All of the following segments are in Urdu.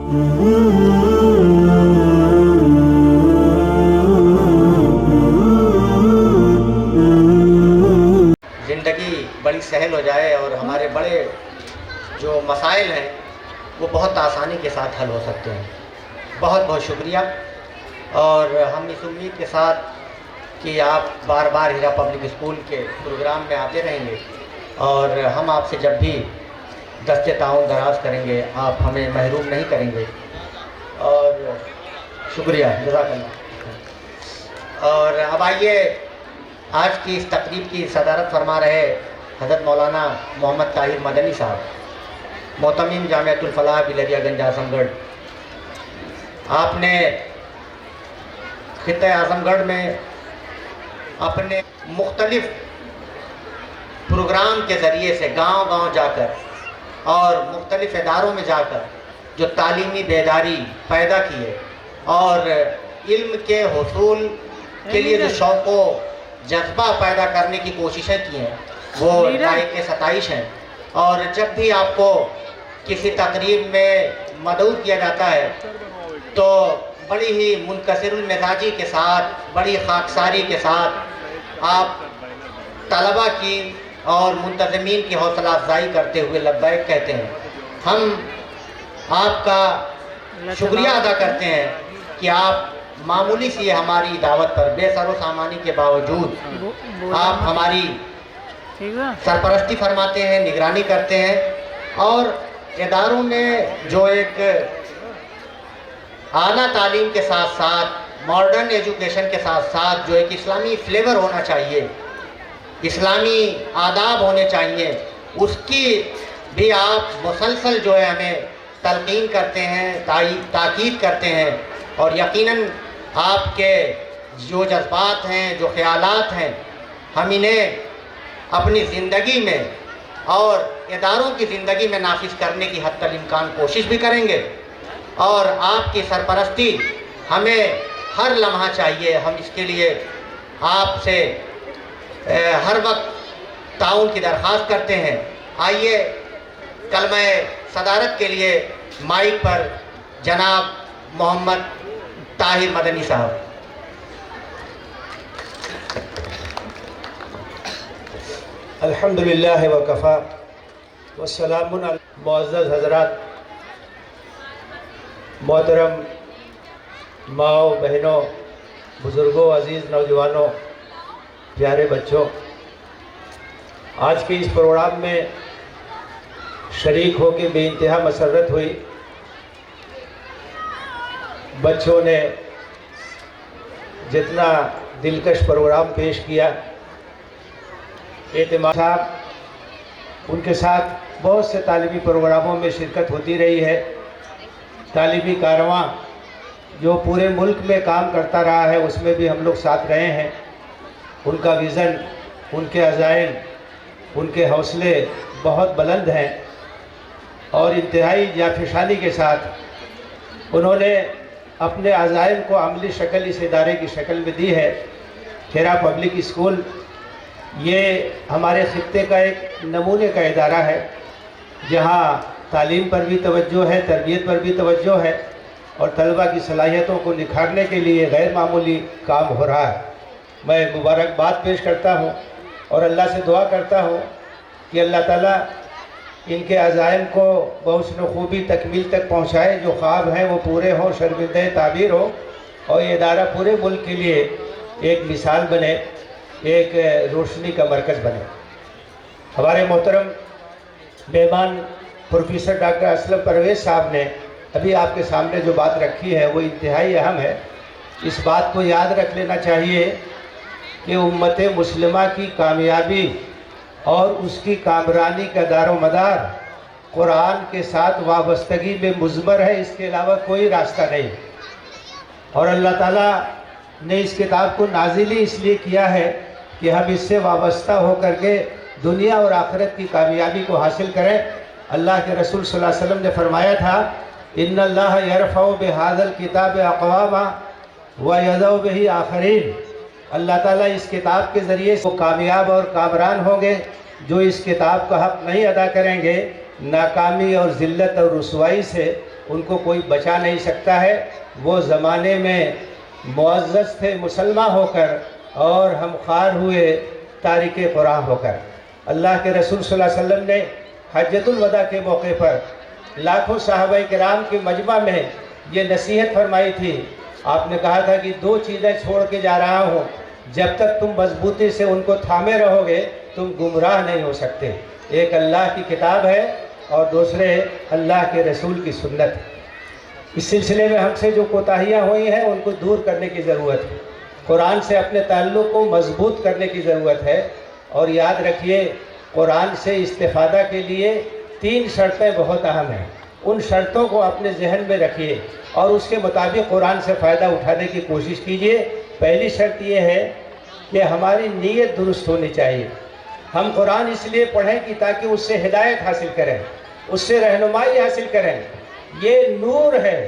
زندگی بڑی سہل ہو جائے اور ہمارے بڑے جو مسائل ہیں وہ بہت آسانی کے ساتھ حل ہو سکتے ہیں۔ بہت بہت شکریہ، اور ہم اس امید کے ساتھ کہ آپ بار بار ہیرا پبلک اسکول کے پروگرام میں آتے رہیں گے، اور ہم آپ سے جب بھی دست تعاون دراز کریں گے آپ ہمیں محروم نہیں کریں گے، اور شکریہ، جزاک اللہ۔ اور اب آئیے آج کی اس تقریب کی صدارت فرما رہے حضرت مولانا محمد طاہر مدنی صاحب، معتمم جامعۃ الفلاح بلریا گنج اعظم گڑھ۔ آپ نے خطہ اعظم گڑھ میں اپنے مختلف پروگرام کے ذریعے سے گاؤں گاؤں جا کر اور مختلف اداروں میں جا کر جو تعلیمی بیداری پیدا کی ہے، اور علم کے حصول کے لیے جو شوق و جذبہ پیدا کرنے کی کوششیں کی ہیں، وہ لائق ستائش ہیں۔ اور جب بھی آپ کو کسی تقریب میں مدعو کیا جاتا ہے تو بڑی ہی منکسر المزاجی کے ساتھ، بڑی خاکساری کے ساتھ آپ طلبہ کی اور منتظمین کی حوصلہ افزائی کرتے ہوئے لبیک کہتے ہیں۔ ہم آپ کا شکریہ ادا کرتے ہیں کہ آپ معمولی سی ہماری دعوت پر بے سر و سامانی کے باوجود آپ ہماری سرپرستی فرماتے ہیں، نگرانی کرتے ہیں، اور اداروں میں جو ایک اعلیٰ تعلیم کے ساتھ ساتھ ماڈرن ایجوکیشن کے ساتھ ساتھ جو ایک اسلامی فلیور ہونا چاہیے، اسلامی آداب ہونے چاہیے، اس کی بھی آپ مسلسل جو ہے ہمیں تلقین کرتے ہیں، تاکید کرتے ہیں، اور یقیناً آپ کے جو جذبات ہیں، جو خیالات ہیں، ہم انہیں اپنی زندگی میں اور اداروں کی زندگی میں نافذ کرنے کی حتی الامکان کوشش بھی کریں گے، اور آپ کی سرپرستی ہمیں ہر لمحہ چاہیے۔ ہم اس کے لیے آپ سے ہر وقت تعاون کی درخواست کرتے ہیں۔ آئیے کلمہ صدارت کے لیے مائک پر جناب محمد طاہر مدنی صاحب۔ الحمدللہ وکفا والسلام علی معزز حضرات، محترم ماؤں، بہنوں، بزرگوں، عزیز نوجوانوں، پیارے بچوں، آج کے اس پروگرام میں شریک ہو کے بے انتہا مسرت ہوئی۔ بچوں نے جتنا دلکش پروگرام پیش کیا، اعتماد صاحب ان کے ساتھ بہت سے تعلیمی پروگراموں میں شرکت ہوتی رہی ہے۔ تعلیمی کارواں جو پورے ملک میں کام کرتا رہا ہے، اس میں بھی ہم لوگ ساتھ رہے ہیں۔ ان کا ویژن، ان کے عزائم، ان کے حوصلے بہت بلند ہیں، اور انتہائی جافشانی کے ساتھ انہوں نے اپنے عزائم کو عملی شکل اس ادارے کی شکل میں دی ہے۔ ہیرا پبلک اسکول یہ ہمارے خطے کا ایک نمونے کا ادارہ ہے، جہاں تعلیم پر بھی توجہ ہے، تربیت پر بھی توجہ ہے، اور طلبہ کی صلاحیتوں کو نکھارنے کے لیے غیر معمولی کام ہو رہا ہے۔ میں مبارکباد پیش کرتا ہوں اور اللہ سے دعا کرتا ہوں کہ اللہ تعالیٰ ان کے عزائم کو بحسن خوبی تکمیل تک پہنچائے، جو خواب ہیں وہ پورے ہوں، شرمندہ تعبیر ہو، اور یہ ادارہ پورے ملک کے لیے ایک مثال بنے، ایک روشنی کا مرکز بنے۔ ہمارے محترم مہمان پروفیسر ڈاکٹر اسلم پرویز صاحب نے ابھی آپ کے سامنے جو بات رکھی ہے وہ انتہائی اہم ہے۔ اس بات کو یاد رکھ لینا چاہیے کہ امت مسلمہ کی کامیابی اور اس کی کامرانی کا دار و مدار قرآن کے ساتھ وابستگی میں مضمر ہے، اس کے علاوہ کوئی راستہ نہیں۔ اور اللہ تعالیٰ نے اس کتاب کو نازل ہی اس لیے کیا ہے کہ ہم اس سے وابستہ ہو کر کے دنیا اور آخرت کی کامیابی کو حاصل کریں۔ اللہ کے رسول صلی اللہ علیہ وسلم نے فرمایا تھا، ان اللہ یرفع بہذا الکتاب اقواما ویضع بہ آخرین۔ اللہ تعالیٰ اس کتاب کے ذریعے وہ کامیاب اور کامران ہوں گے جو اس کتاب کا حق نہیں ادا کریں گے، ناکامی اور ذلت اور رسوائی سے ان کو کوئی بچا نہیں سکتا ہے. وہ زمانے میں معزز تھے مسلمان ہو کر اور ہم خوار ہوئے تارک قرآن ہو کر. اللہ کے رسول صلی اللہ علیہ وسلم نے حجۃ الوداع کے موقع پر لاکھوں صحابہ کرام کے مجمع میں یہ نصیحت فرمائی تھی. آپ نے کہا تھا کہ 2 چیزیں چھوڑ کے جا رہا ہوں، جب تک تم مضبوطی سے ان کو تھامے رہو گے تم گمراہ نہیں ہو سکتے. ایک اللہ کی کتاب ہے اور دوسرے اللہ کے رسول کی سنت. اس سلسلے میں ہم سے جو کوتاہیاں ہوئی ہیں ان کو دور کرنے کی ضرورت ہے. قرآن سے اپنے تعلق کو مضبوط کرنے کی ضرورت ہے. اور یاد رکھیے قرآن سے استفادہ کے لیے 3 شرطیں بہت اہم ہیں. ان شرطوں کو اپنے ذہن میں رکھیے اور اس کے مطابق قرآن سے فائدہ اٹھانے کی کوشش کیجیے. پہلی شرط یہ ہے کہ ہماری نیت درست ہونی چاہیے. ہم قرآن اس لیے پڑھیں کہ تاکہ اس سے ہدایت حاصل کریں، اس سے رہنمائی حاصل کریں. یہ نور ہے،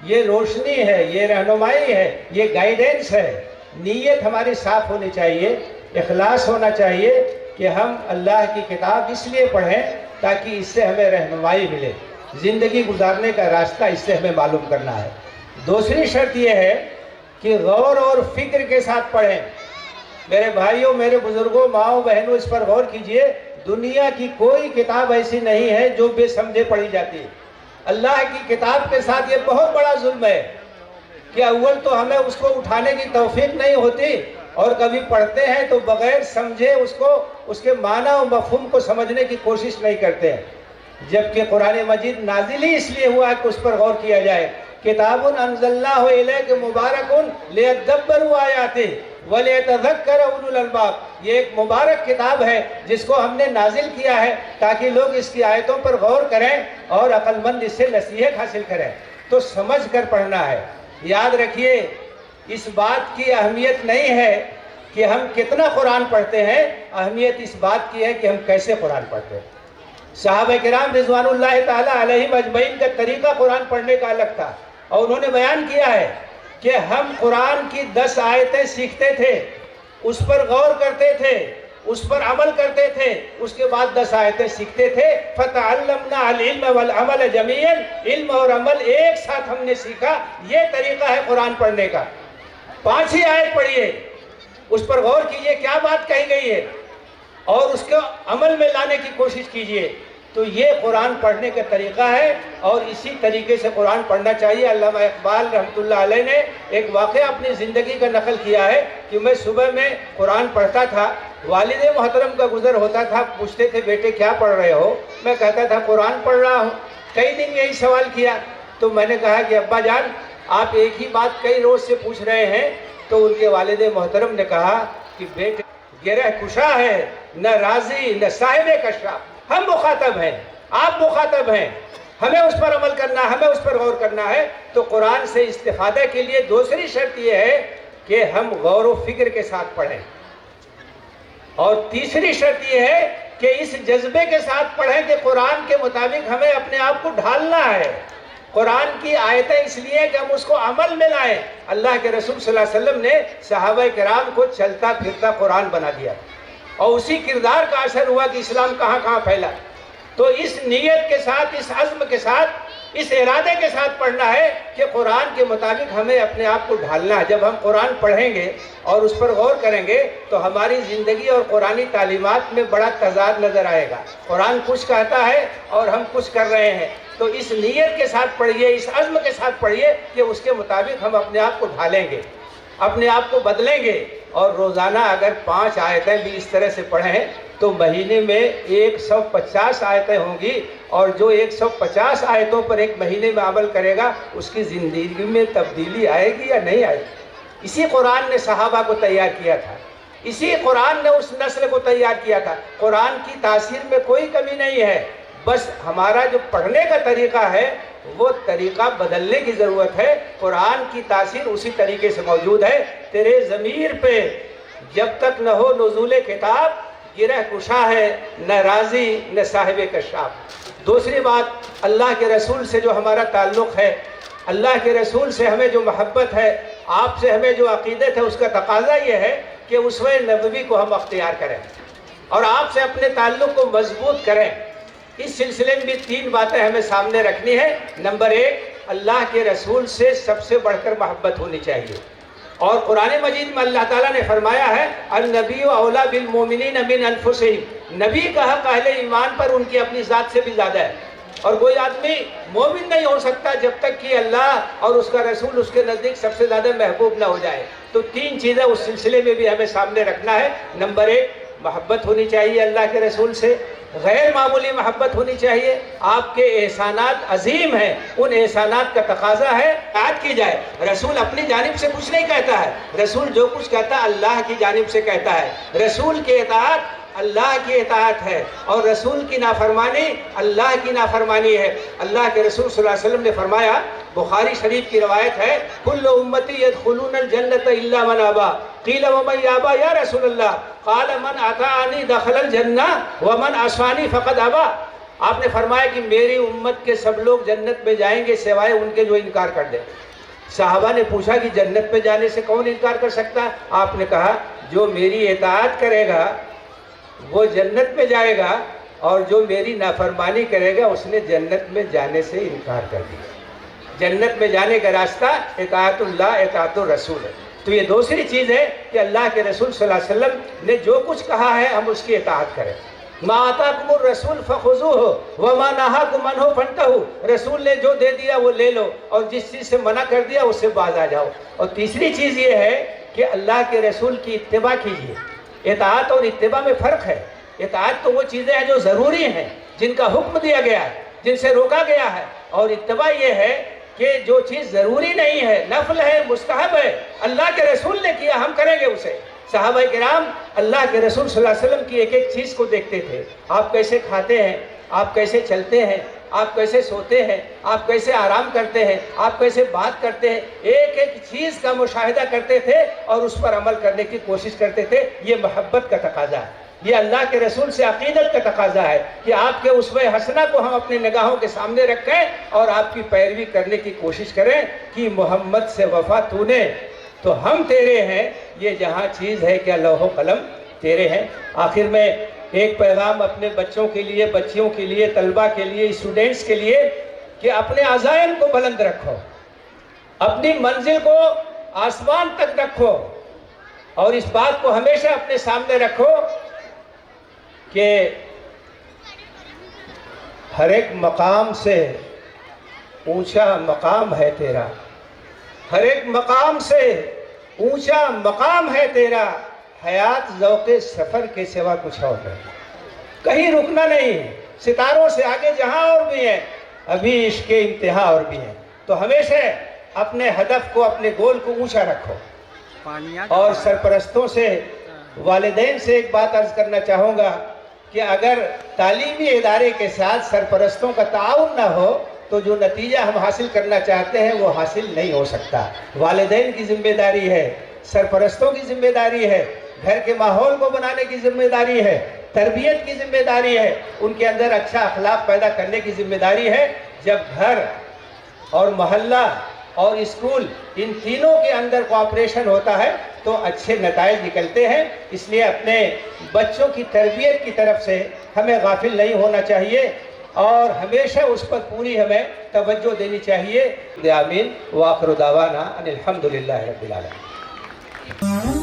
یہ روشنی ہے، یہ رہنمائی ہے، یہ گائیڈنس ہے. نیت ہماری صاف ہونی چاہیے، اخلاص ہونا چاہیے کہ ہم اللہ کی کتاب اس لیے پڑھیں تاکہ اس سے ہمیں رہنمائی ملے. زندگی گزارنے کا راستہ اس سے ہمیں معلوم کرنا ہے. دوسری شرط یہ ہے کہ غور اور فکر کے ساتھ پڑھیں. میرے بھائیوں، میرے بزرگوں، ماؤں بہنوں، اس پر غور کیجئے. دنیا کی کوئی کتاب ایسی نہیں ہے جو بے سمجھے پڑھی جاتی ہے. اللہ کی کتاب کے ساتھ یہ بہت بڑا ظلم ہے کہ اول تو ہمیں اس کو اٹھانے کی توفیق نہیں ہوتی اور کبھی پڑھتے ہیں تو بغیر سمجھے اس کے معنی و مفہوم کو سمجھنے کی کوشش نہیں کرتے ہیں. جبکہ قرآن مجید نازل ہی اس لیے ہوا ہے کہ اس پر غور کیا جائے. کتاب انزلناہ الیک مبارک لیدبروا آیاتہ ولیتذکر اولو الالباب. یہ ایک مبارک کتاب ہے جس کو ہم نے نازل کیا ہے تاکہ لوگ اس کی آیتوں پر غور کریں اور عقل مند اس سے نصیحت حاصل کریں. تو سمجھ کر پڑھنا ہے. یاد رکھیے اس بات کی اہمیت نہیں ہے کہ ہم کتنا قرآن پڑھتے ہیں، اہمیت اس بات کی ہے کہ ہم کیسے قرآن پڑھتے ہیں. صحابہ کرام رضوان اللہ تعالیٰ علیہم اجمعین کا طریقہ قرآن پڑھنے کا الگ تھا اور انہوں نے بیان کیا ہے کہ ہم قرآن کی 10 آیتیں سیکھتے تھے، اس پر غور کرتے تھے، اس پر عمل کرتے تھے، اس کے بعد 10 آیتیں سیکھتے تھے. فَتَعَلَّمْنَا الْعِلْمَ وَالْعَمَلَ جَمِيعًا. علم اور عمل ایک ساتھ ہم نے سیکھا. یہ طریقہ ہے قرآن پڑھنے کا. 5 ہی آیت پڑھیے، اس پر غور کیجئے کیا بات کہی گئی ہے اور اس کو عمل میں لانے کی کوشش کیجئے. تو یہ قرآن پڑھنے کا طریقہ ہے اور اسی طریقے سے قرآن پڑھنا چاہیے. علامہ اقبال رحمۃ اللہ علیہ نے ایک واقعہ اپنی زندگی کا نقل کیا ہے کہ میں صبح میں قرآن پڑھتا تھا، والد محترم کا گزر ہوتا تھا، پوچھتے تھے بیٹے کیا پڑھ رہے ہو؟ میں کہتا تھا قرآن پڑھ رہا ہوں. کئی دن یہی سوال کیا تو میں نے کہا کہ ابا جان آپ ایک ہی بات کئی روز سے پوچھ رہے ہیں. تو ان کے والد محترم نے کہا کہ بیٹے گرہ کشا ہے، نہ راضی نہ صاحب کشاف. ہم مخاطب ہیں، آپ مخاطب ہیں، ہمیں اس پر عمل کرنا ہے، ہمیں اس پر غور کرنا ہے. تو قرآن سے استفادہ کے لیے دوسری شرط یہ ہے کہ ہم غور و فکر کے ساتھ پڑھیں اور تیسری شرط یہ ہے کہ اس جذبے کے ساتھ پڑھیں کہ قرآن کے مطابق ہمیں اپنے آپ کو ڈھالنا ہے. قرآن کی آیتیں اس لیے کہ ہم اس کو عمل میں لائیں. اللہ کے رسول صلی اللہ علیہ وسلم نے صحابہ کرام کو چلتا پھرتا قرآن بنا دیا اور اسی کردار کا اثر ہوا کہ اسلام کہاں کہاں پھیلا. تو اس نیت کے ساتھ، اس عزم کے ساتھ، اس ارادے کے ساتھ پڑھنا ہے کہ قرآن کے مطابق ہمیں اپنے آپ کو ڈھالنا ہے. جب ہم قرآن پڑھیں گے اور اس پر غور کریں گے تو ہماری زندگی اور قرآنی تعلیمات میں بڑا تضاد نظر آئے گا. قرآن کچھ کہتا ہے اور ہم کچھ کر رہے ہیں. تو اس نیت کے ساتھ پڑھیے، اس عزم کے ساتھ پڑھیے کہ اس کے مطابق ہم اپنے آپ کو ڈھالیں گے، اپنے آپ کو بدلیں گے. اور روزانہ اگر 5 آیتیں بھی اس طرح سے پڑھیں تو مہینے میں 150 آیتیں ہوں گی اور جو 150 آیتوں پر ایک مہینے میں عمل کرے گا اس کی زندگی میں تبدیلی آئے گی یا نہیں آئے گی. اسی قرآن نے صحابہ کو تیار کیا تھا، اسی قرآن نے اس نسل کو تیار کیا تھا. قرآن کی تاثیر میں کوئی کمی نہیں ہے، بس ہمارا جو پڑھنے کا طریقہ ہے وہ طریقہ بدلنے کی ضرورت ہے. قرآن کی تاثیر اسی طریقے سے موجود ہے. تیرے ضمیر پہ جب تک نہ ہو نزول کتاب گرہ کشا ہے، نہ راضی نہ صاحب کشاف. دوسری بات، اللہ کے رسول سے جو ہمارا تعلق ہے، اللہ کے رسول سے ہمیں جو محبت ہے، آپ سے ہمیں جو عقیدت ہے، اس کا تقاضا یہ ہے کہ اسوہ نبوی کو ہم اختیار کریں اور آپ سے اپنے تعلق کو مضبوط کریں. اس سلسلے میں بھی 3 باتیں ہمیں سامنے رکھنی ہے۔ نمبر 1، اللہ کے رسول سے سب سے بڑھ کر محبت ہونی چاہیے، اور قرآن مجید میں اللہ تعالیٰ نے فرمایا ہے النبی اولیٰ بالمؤمنین من انفسہم، نبی کا حق اہل ایمان پر ان کی اپنی ذات سے بھی زیادہ ہے، اور کوئی آدمی مومن نہیں ہو سکتا جب تک کہ اللہ اور اس کا رسول اس کے نزدیک سب سے زیادہ محبوب نہ ہو جائے۔ تو 3 چیزیں اس سلسلے میں بھی ہمیں سامنے رکھنا ہے۔ نمبر 1، محبت ہونی چاہیے اللہ کے رسول سے، غیر معمولی محبت ہونی چاہیے۔ آپ کے احسانات عظیم ہیں، ان احسانات کا تقاضا ہے اطاعت کی جائے۔ رسول اپنی جانب سے کچھ نہیں کہتا ہے، رسول جو کچھ کہتا ہے اللہ کی جانب سے کہتا ہے۔ رسول کی اطاعت اللہ کی اطاعت ہے، اور رسول کی نافرمانی اللہ کی نافرمانی ہے۔ اللہ کے رسول صلی اللہ علیہ وسلم نے فرمایا، بخاری شریف کی روایت ہے، کل امتی یدخلون الجنت الا من ابا، قیل ومن یابا یا رسول اللہ، قال من اطاعنی دخل الجنہ ومن عصانی فقد ابا۔ آپ نے فرمایا کہ میری امت کے سب لوگ جنت میں جائیں گے سوائے ان کے جو انکار کر دیں۔ صحابہ نے پوچھا کہ جنت میں جانے سے کون انکار کر سکتا ہے؟ آپ نے کہا جو میری اطاعت کرے گا وہ جنت میں جائے گا، اور جو میری نافرمانی کرے گا اس نے جنت میں جانے سے انکار کر دیا۔ جنت میں جانے کا راستہ اطاعت اللہ اطاعت الرسول ہے۔ تو یہ دوسری چیز ہے کہ اللہ کے رسول صلی اللہ علیہ وسلم نے جو کچھ کہا ہے ہم اس کی اطاعت کریں۔ ما آتاکم الرسول فخذوہ وما نہاکم عنہ فانتہوا، رسول نے جو دے دیا وہ لے لو، اور جس چیز سے منع کر دیا اس سے باز آ جاؤ۔ اور تیسری چیز یہ ہے کہ اللہ کے رسول کی اتباع کیجیے۔ اطاعت اور اتباع میں فرق ہے۔ اطاعت تو وہ چیزیں ہیں جو ضروری ہیں، جن کا حکم دیا گیا ہے، جن سے روکا گیا ہے، اور اتباع یہ ہے کہ جو چیز ضروری نہیں ہے، نفل ہے، مستحب ہے، اللہ کے رسول نے کیا ہم کریں گے اسے۔ صحابہ کرام اللہ کے رسول صلی اللہ علیہ وسلم کی ایک ایک چیز کو دیکھتے تھے، آپ کیسے کھاتے ہیں، آپ کیسے چلتے ہیں، آپ کیسے سوتے ہیں، آپ کیسے آرام کرتے ہیں، آپ کیسے بات کرتے ہیں، ایک ایک چیز کا مشاہدہ کرتے تھے اور اس پر عمل کرنے کی کوشش کرتے تھے۔ یہ محبت کا تقاضا ہے، یہ اللہ کے رسول سے عقیدت کا تقاضا ہے کہ آپ کے اسوہ حسنہ کو ہم اپنی نگاہوں کے سامنے رکھیں اور آپ کی پیروی کرنے کی کوشش کریں کہ محمد سے وفا تو نے تو ہم تیرے ہیں، یہ جہاں چیز ہے کہ لوح و قلم تیرے ہیں۔ آخر میں ایک پیغام اپنے بچوں کے لیے، بچیوں کے لیے، طلبہ کے لیے، اسٹوڈنٹس کے لیے، کہ اپنے عزائم کو بلند رکھو، اپنی منزل کو آسمان تک رکھو، اور اس بات کو ہمیشہ اپنے سامنے رکھو کہ ہر ایک مقام سے اونچا مقام ہے تیرا، ہر ایک مقام سے اونچا مقام ہے تیرا، حیات ذوق سفر کے سوا کچھ اور نہیں، کہیں رکنا نہیں، ستاروں سے آگے جہاں اور بھی ہیں، ابھی عشق انتہا اور بھی ہیں۔ تو ہمیشہ اپنے ہدف کو، اپنے گول کو اونچا رکھو۔ اور سرپرستوں سے، والدین سے ایک بات عرض کرنا چاہوں گا کہ اگر تعلیمی ادارے کے ساتھ سرپرستوں کا تعاون نہ ہو تو جو نتیجہ ہم حاصل کرنا چاہتے ہیں وہ حاصل نہیں ہو سکتا۔ والدین کی ذمہ داری ہے، سرپرستوں کی ذمہ داری ہے، گھر کے ماحول کو بنانے کی ذمہ داری ہے، تربیت کی ذمہ داری ہے، ان کے اندر اچھا اخلاق پیدا کرنے کی ذمہ داری ہے۔ جب گھر اور محلہ اور اسکول ان تینوں کے اندر کوآپریشن ہوتا ہے تو اچھے نتائج نکلتے ہیں۔ اس لیے اپنے بچوں کی تربیت کی طرف سے ہمیں غافل نہیں ہونا چاہیے اور ہمیشہ اس پر پوری ہمیں توجہ دینی چاہیے۔ آمین۔ وآخر دعوانا ان الحمدللہ رب العالمین۔